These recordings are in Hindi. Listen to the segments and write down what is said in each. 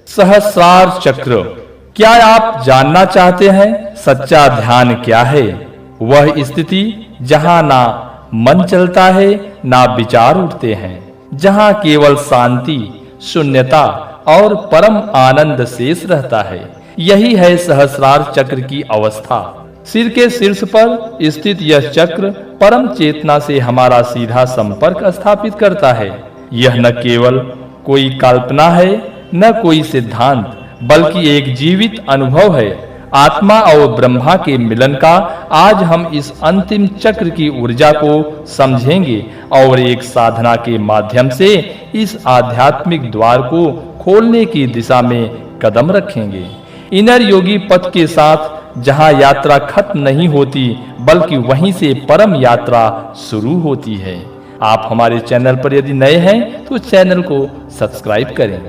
सहस्रार चक्र। क्या आप जानना चाहते हैं सच्चा ध्यान क्या है? वह स्थिति जहां ना मन चलता है ना विचार उठते हैं, जहां केवल शांति, शून्यता और परम आनंद शेष रहता है। यही है सहस्रार चक्र की अवस्था। सिर के शीर्ष पर स्थित यह चक्र परम चेतना से हमारा सीधा संपर्क स्थापित करता है। यह न केवल कोई कल्पना है, न कोई सिद्धांत, बल्कि एक जीवित अनुभव है। आत्मा और ब्रह्मा के मिलन का आज हम इस अंतिम चक्र की ऊर्जा को समझेंगे और एक साधना के माध्यम से इस आध्यात्मिक द्वार को खोलने की दिशा में कदम रखेंगे। इनर योगी पथ के साथ जहां यात्रा खत्म नहीं होती, बल्कि वहीं से परम यात्रा शुरू होती है। आप हमारे चैनल पर यदि नए हैं तो चैनल को सब्सक्राइब करें।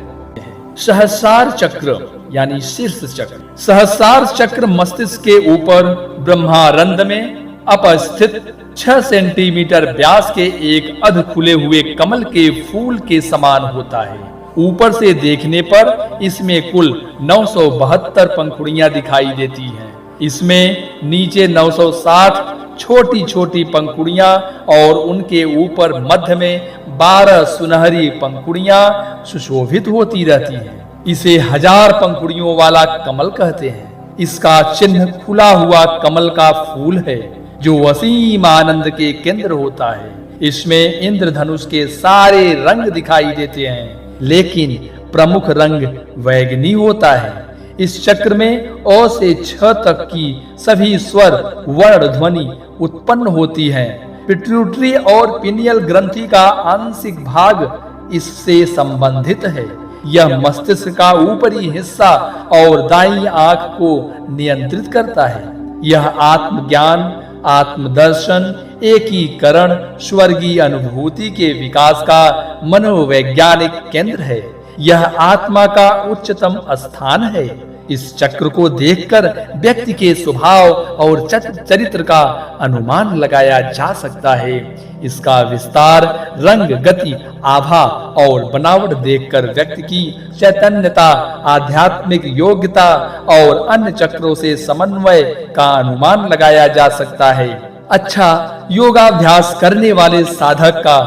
सहस्रार चक्र यानी शीर्ष चक्र। सहस्रार चक्र मस्तिष्क के ऊपर ब्रह्मारंध में अवस्थित 6 सेंटीमीटर व्यास के एक अध खुले हुए कमल के फूल के समान होता है। ऊपर से देखने पर इसमें कुल 972 पंखुड़ियां दिखाई देती हैं। इसमें नीचे 960 छोटी छोटी पंखुड़ियां और उनके ऊपर मध्य में 12 सुनहरी पंखुड़ियां सुशोभित होती रहती हैं। इसे 1000 पंखुड़ियों वाला कमल कहते हैं। इसका चिन्ह खुला हुआ कमल का फूल है, जो असीम आनंद के केंद्र होता है। इसमें इंद्रधनुष के सारे रंग दिखाई देते हैं, लेकिन प्रमुख रंग वैगनी होता है। इस चक्र में अ से छ तक की सभी स्वर वर्ण ध्वनि उत्पन्न होती हैं। पिट्यूटरी और पिनियल ग्रंथि का आंशिक भाग इससे संबंधित है। यह मस्तिष्क का ऊपरी हिस्सा और दाईं आंख को नियंत्रित करता है। यह आत्मज्ञान, आत्मदर्शन, एकीकरण, स्वर्गीय अनुभूति के विकास का मनोवैज्ञानिक केंद्र है। यह आत्मा का उच्चतम स्थान है। इस चक्र को देखकर व्यक्ति के स्वभाव और चरित्र का अनुमान लगाया जा सकता है। इसका विस्तार, रंग, गति, आभा और बनावट देखकर व्यक्ति की चैतन्यता, आध्यात्मिक योग्यता और अन्य चक्रों से समन्वय का अनुमान लगाया जा सकता है। अच्छा योगाभ्यास करने वाले साधक का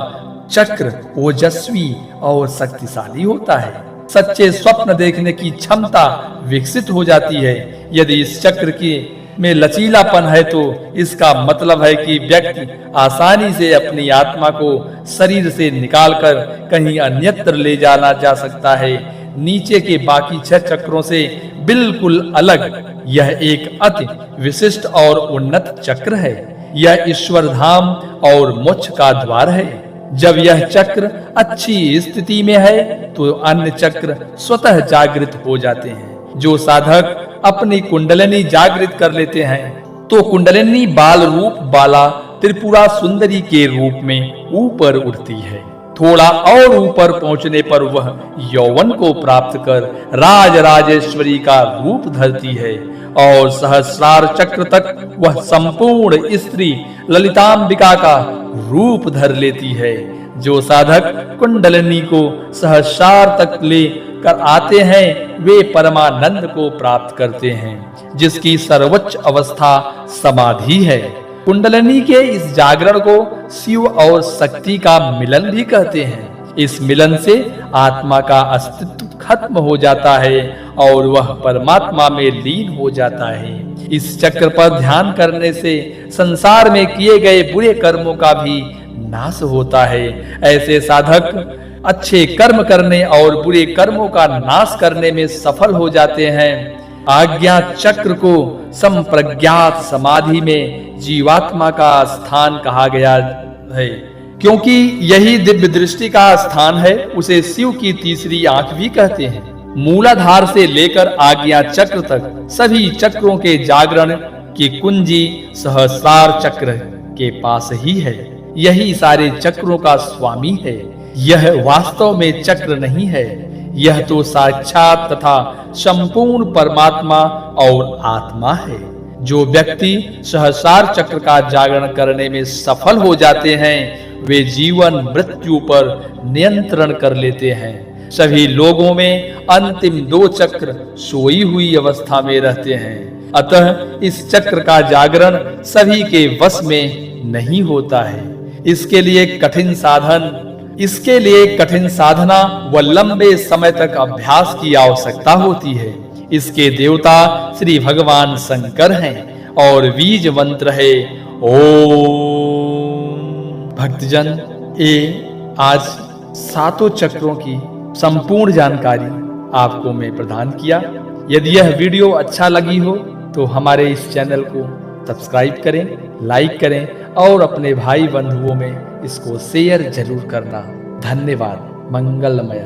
चक्र ओजस्वी और शक्तिशाली होता है। सच्चे स्वप्न देखने की क्षमता विकसित हो जाती है। यदि इस चक्र की में लचीलापन है तो इसका मतलब है कि व्यक्ति आसानी से अपनी आत्मा को शरीर से निकालकर कहीं अन्यत्र ले जाना जा सकता है। नीचे के बाकी 6 चक्रों से बिल्कुल अलग यह एक अति विशिष्ट और उन्नत चक्र है। यह ईश्वर धाम और मोक्ष का द्वार है। जब यह चक्र अच्छी स्थिति में है तो अन्य चक्र स्वतः जागृत हो जाते हैं। जो साधक अपनी कुंडलिनी जागृत कर लेते हैं तो कुंडलिनी बाल रूप वाला त्रिपुरा सुंदरी के रूप में ऊपर उठती है। थोड़ा और ऊपर पहुंचने पर वह यौवन को प्राप्त कर राज राजेश्वरी का रूप धरती है और सहस्रार चक्र तक वह संपूर्ण स्त्री ललितांबिका का रूप धर लेती है। जो साधक कुंडलिनी को सहस्रार तक ले कर आते हैं वे परमानंद को प्राप्त करते हैं, जिसकी सर्वोच्च अवस्था समाधि है। कुंडलिनी के इस जागरण को शिव और शक्ति का मिलन भी कहते हैं। इस मिलन से आत्मा का अस्तित्व खत्म हो जाता है और वह परमात्मा में लीन हो जाता है। इस चक्र पर ध्यान करने से संसार में किए गए बुरे कर्मों का भी नाश होता है। ऐसे साधक अच्छे कर्म करने और बुरे कर्मों का नाश करने में सफल हो जाते हैं। आज्ञा चक्र को संप्रज्ञात समाधि में जीवात्मा का स्थान कहा गया है, क्योंकि यही दिव्य दृष्टि का स्थान है। उसे शिव की तीसरी आंख भी कहते हैं। मूलाधार से लेकर आज्ञा चक्र तक सभी चक्रों के जागरण की कुंजी सहस्रार चक्र के पास ही है। यही सारे चक्रों का स्वामी है। यह वास्तव में चक्र नहीं है, यह तो साक्षात तथा संपूर्ण परमात्मा और आत्मा है। जो व्यक्ति सहस्रार चक्र का जागरण करने में सफल हो जाते हैं वे जीवन मृत्यु पर नियंत्रण कर लेते हैं। सभी लोगों में अंतिम 2 चक्र सोई हुई अवस्था में रहते हैं। अतः इस चक्र का जागरण सभी के वश में नहीं होता है। इसके लिए कठिन साधना व लंबे समय तक अभ्यास की आवश्यकता होती है। इसके देवता श्री भगवान शंकर हैं और बीज मंत्र है ओम। भक्तजन, ये आज 7 चक्रों की संपूर्ण जानकारी आपको मैं प्रदान किया। यदि यह वीडियो अच्छा लगी हो तो हमारे इस चैनल को सब्सक्राइब करें, लाइक करें और अपने भाई बंधुओं में इसको शेयर जरूर करना। धन्यवाद। मंगलमय।